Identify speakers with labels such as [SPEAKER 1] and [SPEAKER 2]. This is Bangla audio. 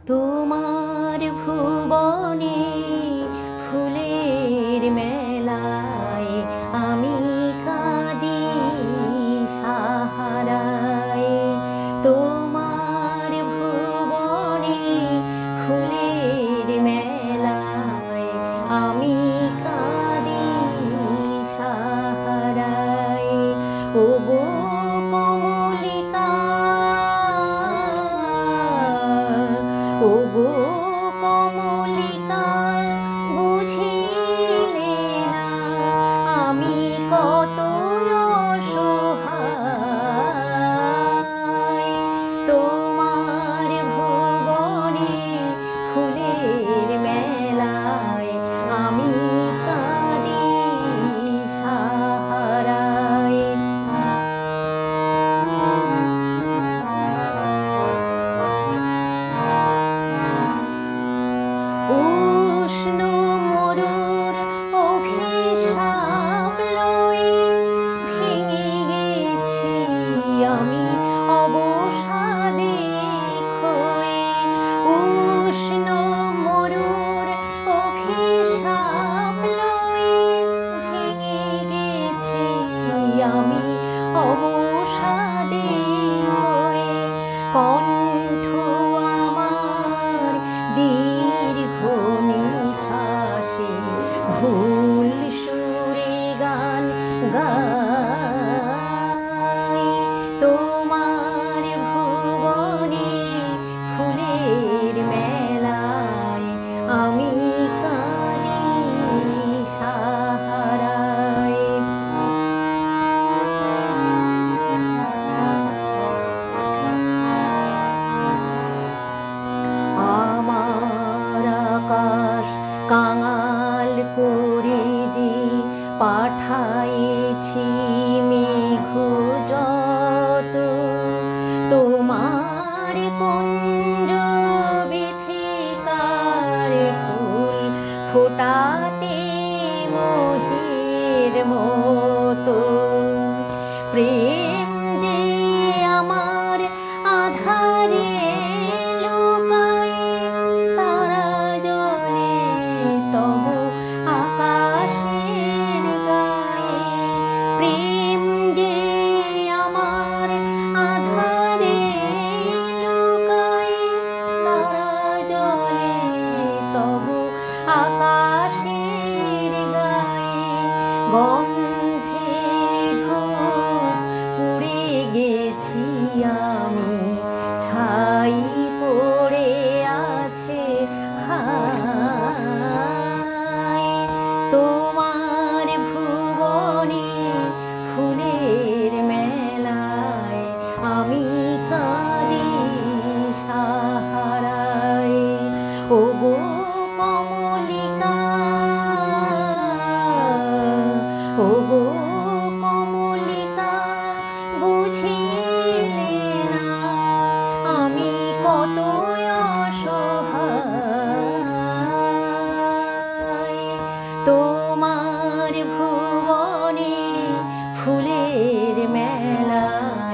[SPEAKER 1] তোমার ভুবনে ফুলের মেলায় আমি কাঁদি সাহারায়। তোমার ভুবনে ফুলের মেলায় আমি কাঁদি সাহারায়। ওগো কমলিকা, ওগো কমলিকা, বুঝিলে না আমি কত অসহায়। তোমার ভুবনে ফুলের মেলায় আমি কাঁদি সাহারায়। উষ্ণ মরুর অভিশাপ লয়ে ভেঙে গেছি আমি অবসাদে ক্ষয়ে। উষ্ণ মরুর অভিশাপ লয়ে ভেঙে গেছি আমি অবসাদে ক্ষয়ে। কণ্ঠ আমার দীর্ঘ নিঃশ্বাসে ভুল সুরে গান গায়। তোমার ভুবনে ফুলের মেলায় আমি কাঁদি সাহারায়। আমার আকাশ কাঙাল করে যে পাঠাইছি মেঘ যত, তোমার কুঞ্জ বিথিকার ফুল ফোটাতে মোহের মতো। প্রেম যে আমার আধারে লুকায়, তারা জলে তব আকাশের গায়ে। প্রেম যে আমার আধারে লুকায়, তারা জলে তব আকাশের গায়ে। গন্ধের ধূপ পুড়ে গেছি আমি, ছাই পড়ে আছে হায়। তোমার ভুবনে ফুলের মেলায় আমি কাঁদি সাহারায়। ওগো কমলিকা, ওগো কমলিকা, বুঝিলে না আমি কত অসহায়। তোমার ভুবনে ফুলের মেলায়